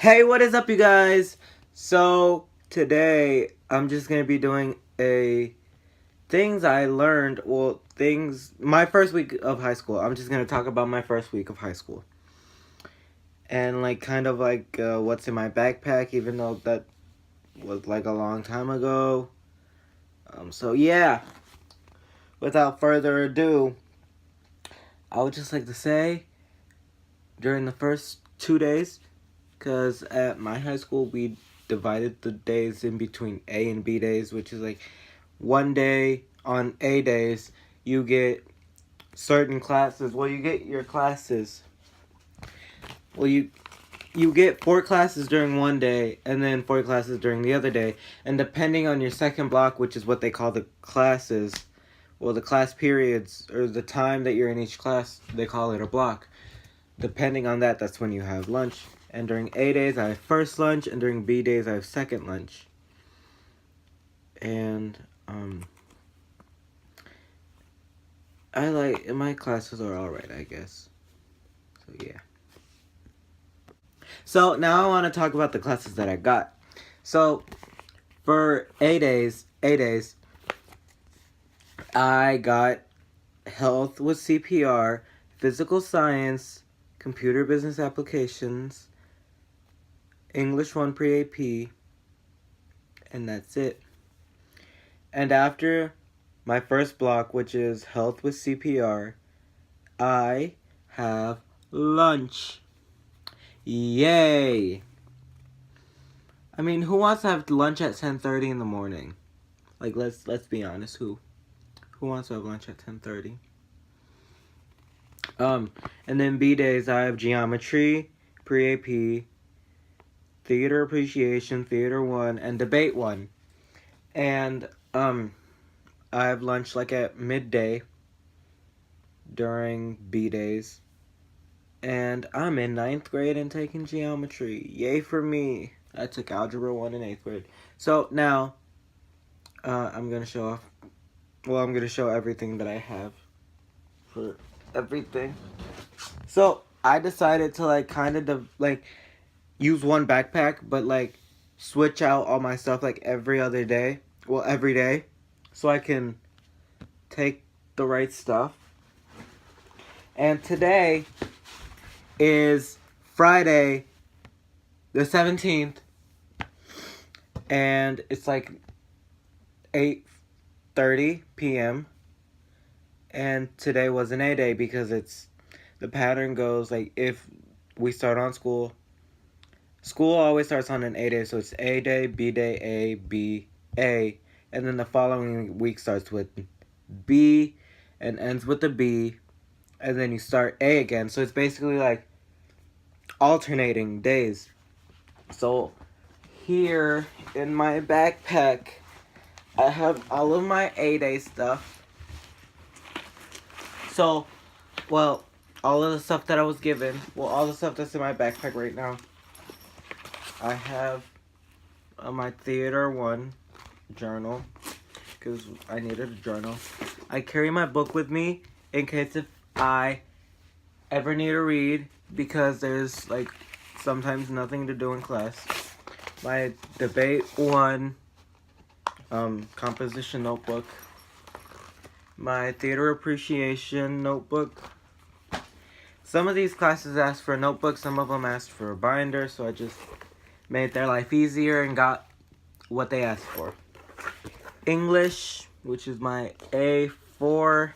Hey, what is up, you guys? So, today I'm just gonna be doing things I learned, my first week of high school. I'm just gonna talk about my first week of high school. And, what's in my backpack, even though that was, a long time ago. So, yeah. Without further ado, I would just like to say, during the first 2 days, because at my high school we divided the days in between A and B days, which is like one day on A days you get certain classes. Well, you get your classes. Well, you get 4 classes during one day and then 4 classes during the other day, and depending on your second block, which is what they call the classes, well, the class periods, or the time that you're in each class, they call it a block. Depending on that, that's when you have lunch. And during A days, I have first lunch, and during B days, I have second lunch. And, my classes are alright, I guess. So, yeah. So, now I want to talk about the classes that I got. So, for A days, I got health with CPR, physical science, computer business applications, English 1 pre-AP, and that's it. And after my first block, which is health with CPR, I have lunch. Yay! I mean, who wants to have lunch at 10:30 in the morning? Like, let's be honest, who wants to have lunch at 10:30? And then B days, I have geometry, pre-AP, theater appreciation, theater 1, and debate 1. And, I have lunch at midday during B days. And I'm in 9th grade and taking geometry. Yay for me. I took algebra 1 in 8th grade. So now, I'm going to show off. Well, I'm going to show everything that I have for everything. So I decided to use one backpack, but switch out all my stuff every other day. Well, every day. So I can take the right stuff. And today is Friday the 17th, and it's 8:30 p.m. and today was an A day because the pattern goes if we start on school always starts on an A day, so it's A day, B day, A, B, A, and then the following week starts with B and ends with the B, and then you start A again. So it's basically alternating days. So here in my backpack, I have all of my A-day stuff. So, well, all of the stuff that I was given, all the stuff that's in my backpack right now. I have my theater 1 journal, because I needed a journal. I carry my book with me in case if I ever need to read, because there's sometimes nothing to do in class. My debate 1 composition notebook, my theater appreciation notebook. Some of these classes ask for a notebook, some of them asked for a binder, so I just made their life easier and got what they asked for. English, which is my A4.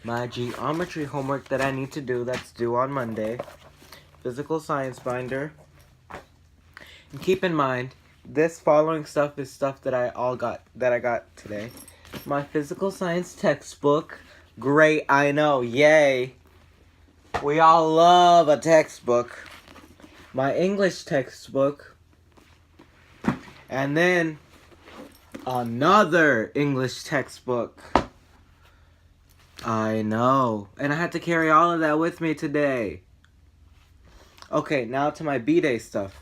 My geometry homework that I need to do, that's due on Monday. Physical science binder. And keep in mind, this following stuff is stuff that I got today. My physical science textbook. Great, I know, yay. We all love a textbook. My English textbook. And then another English textbook. I know. And I had to carry all of that with me today. Okay, now to my B-Day stuff.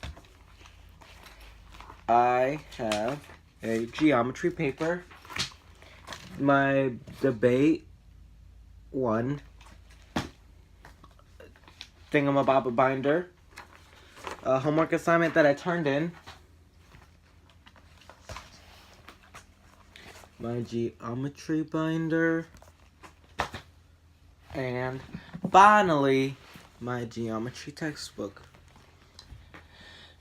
I have a geometry paper, my debate 1 thingamabob binder. A homework assignment that I turned in. My geometry binder. And finally, my geometry textbook.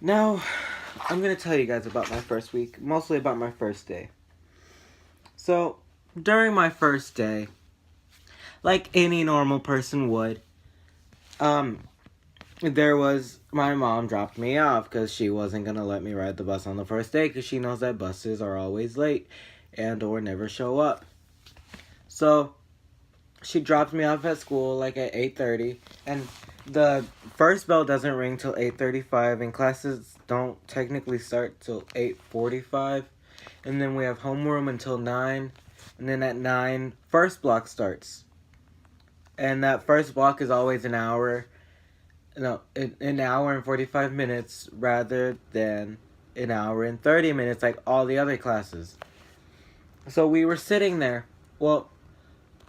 Now, I'm going to tell you guys about my first week, mostly about my first day. So, during my first day, like any normal person would, my mom dropped me off because she wasn't going to let me ride the bus on the first day because she knows that buses are always late and or never show up. So, she dropped me off at school like at 8:30, and the first bell doesn't ring till 8:35, and classes don't technically start till 8:45, and then we have homeroom until 9, and then at 9, first block starts. And that first block is always an hour and 45 minutes rather than an hour and 30 minutes like all the other classes. So we were sitting there. Well,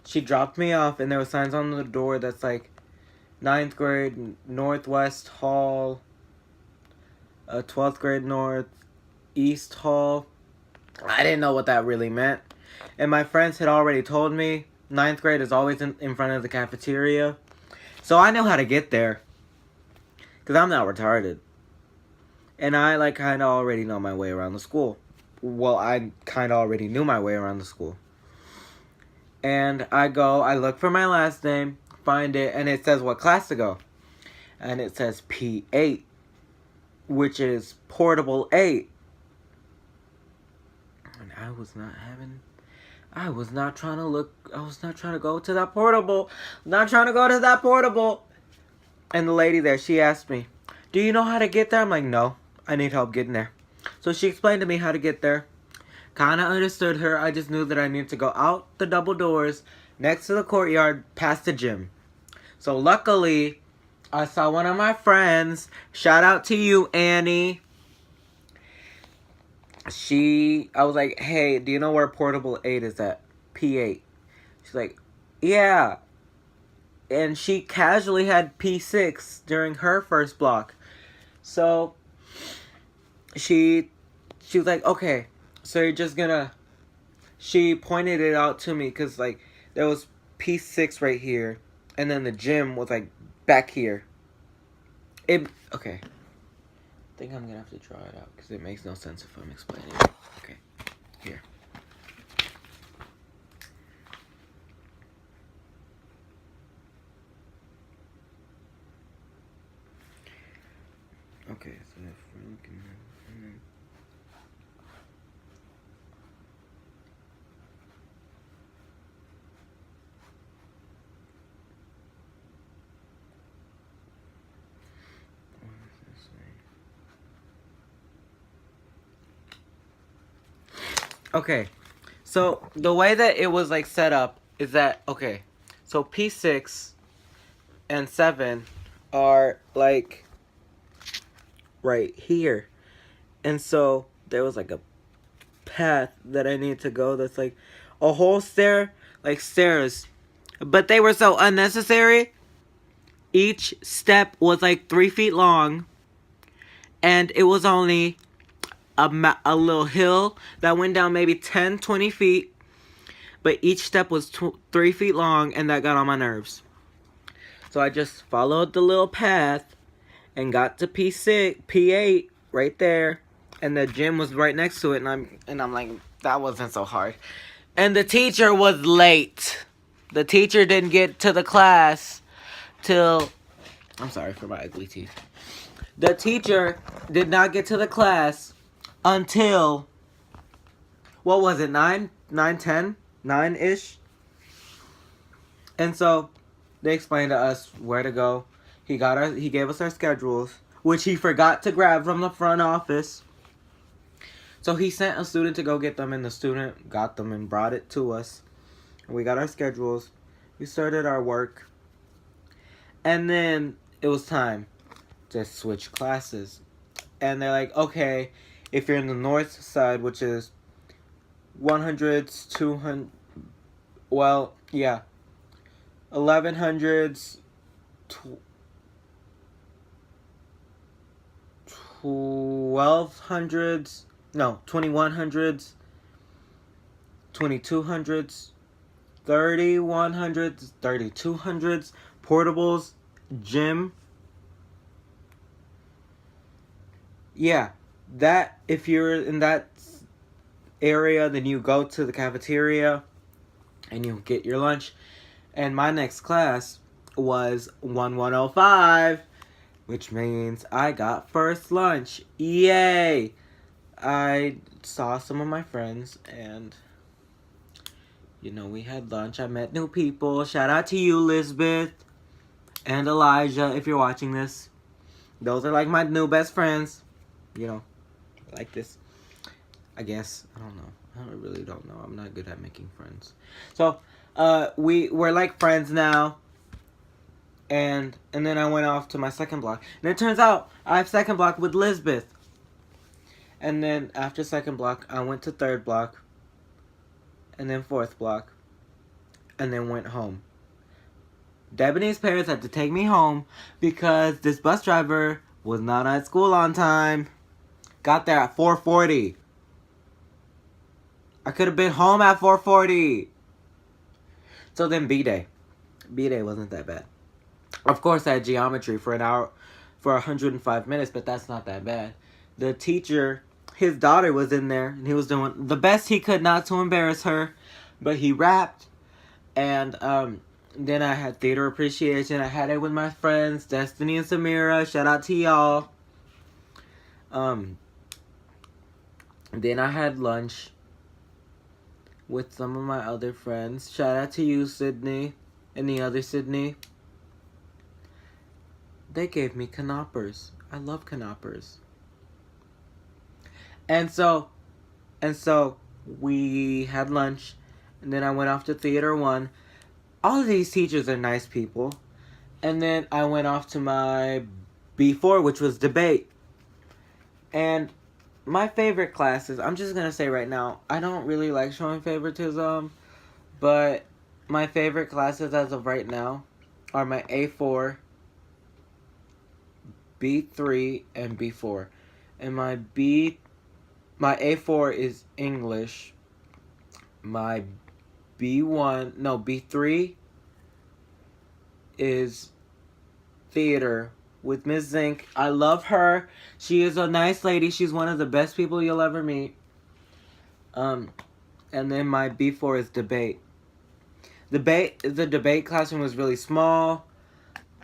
she dropped me off, and there were signs on the door that's like 9th grade Northwest Hall, 12th grade North East Hall. I didn't know what that really meant. And my friends had already told me 9th grade is always in front of the cafeteria. So I know how to get there. Because I'm not retarded. And I like kind of already know my way around the school. Well, I kind of already knew my way around the school. And I look for my last name, find it, and it says what class to go. And it says P8, which is Portable 8. And I was not trying to go to that portable. And the lady there, she asked me, "Do you know how to get there?" I'm like, "No, I need help getting there." So she explained to me how to get there. Kind of understood her. I just knew that I needed to go out the double doors, next to the courtyard, past the gym. So luckily, I saw one of my friends. Shout out to you, Annie. I was like, "Hey, do you know where Portable 8 is at? P8. She's like, "Yeah." And she casually had P6 during her first block. So she was like, "Okay, so you're just gonna..." She pointed it out to me because like there was P6 right here, and then the gym was like back here. Okay. I think I'm gonna have to draw it out because it makes no sense if I'm explaining it. Okay, here. Okay, so if we're looking at... Okay, so the way that it was like set up is that, okay, so P6 and 7 are like right here. And so there was like a path that I need to go that's like a whole stairs. But they were so unnecessary. Each step was like 3 feet long. And it was only a little hill that went down maybe 10-20 feet, but each step was 3 feet long, and that got on my nerves. So I just followed the little path and got to P8 right there, and the gym was right next to it, and I'm like, that wasn't so hard. And the teacher was late. The teacher didn't get to the class till... I'm sorry for my ugly teeth. The teacher did not get to the class until, what was it, 9-ish? And so they explained to us where to go. He gave us our schedules, which he forgot to grab from the front office. So he sent a student to go get them, and the student got them and brought it to us. We got our schedules. We started our work. And then it was time to switch classes. And they're like, okay, if you're in the north side, which is 100s, 200, well, yeah, 1100s, 1200s, no, 2100s, 2200s, 3100s, 3200s, portables, gym. Yeah, that, if you're in that area, then you go to the cafeteria and you get your lunch. And my next class was 1105, which means I got first lunch. Yay! I saw some of my friends and, you know, we had lunch. I met new people. Shout out to you, Lisbeth and Elijah, if you're watching this. Those are like my new best friends. You know, like this. I guess. I don't know. I really don't know. I'm not good at making friends. So, we're like friends now. And then I went off to my second block. And it turns out I have second block with Lisbeth. And then after second block, I went to third block. And then fourth block. And then went home. Debona's parents had to take me home because this bus driver was not at school on time. Got there at 4:40. I could have been home at 4:40. So then B-Day. B-Day wasn't that bad. Of course, I had geometry for an hour, for 105 minutes, but that's not that bad. The teacher, his daughter was in there, and he was doing the best he could not to embarrass her, but he rapped. And then I had theater appreciation. I had it with my friends, Destiny and Samira. Shout out to y'all. Then I had lunch with some of my other friends. Shout out to you, Sydney, and the other Sydney. They gave me canopers. I love canopers. And so we had lunch, and then I went off to Theater 1. All of these teachers are nice people. And then I went off to my B4, which was debate. And my favorite classes, I'm just going to say right now, I don't really like showing favoritism, but my favorite classes as of right now are my A4, B3, and B4. And my A4 is English. My B3 is theater with Miss Zink. I love her. She is a nice lady. She's one of the best people you'll ever meet. And then my B4 is debate. The debate classroom was really small,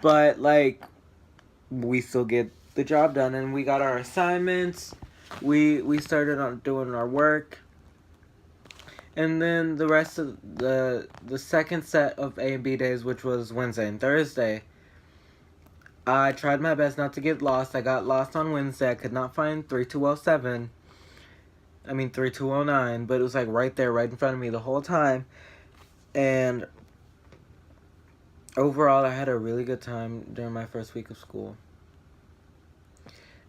but like we still get the job done, and we got our assignments. We started on doing our work. And then the rest of the second set of A and B days, which was Wednesday and Thursday, I tried my best not to get lost. I got lost on Wednesday. I could not find 3207. I mean 3209, but it was like right there, right in front of me the whole time. And overall, I had a really good time during my first week of school.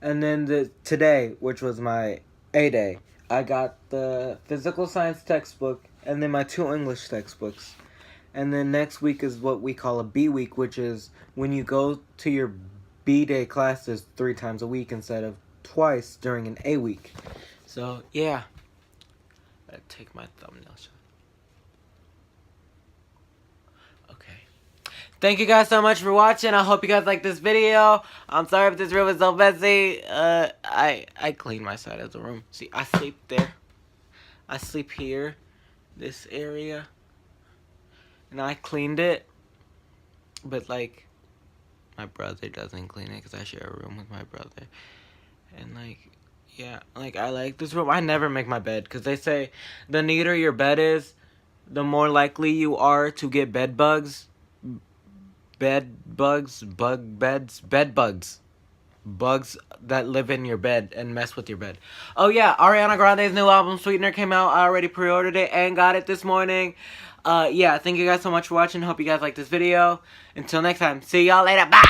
And then today, which was my A day, I got the physical science textbook and then my 2 English textbooks. And then next week is what we call a B week, which is when you go to your B day classes 3 times a week instead of twice during an A week. So, yeah. I'll take my thumbnail shot. Okay. Thank you guys so much for watching. I hope you guys like this video. I'm sorry if this room is so messy. I cleaned my side of the room. See, I sleep there. I sleep here. This area. And I cleaned it. But like, my brother doesn't clean it because I share a room with my brother. And like, yeah, like I like this room. I never make my bed because they say the neater your bed is, the more likely you are to get bed bugs. Bed bugs that live in your bed and mess with your bed. Oh yeah, Ariana Grande's new album Sweetener came out. I already pre-ordered it and got it this morning. Yeah, thank you guys so much for watching. Hope you guys like this video. Until next time, see y'all later. Bye!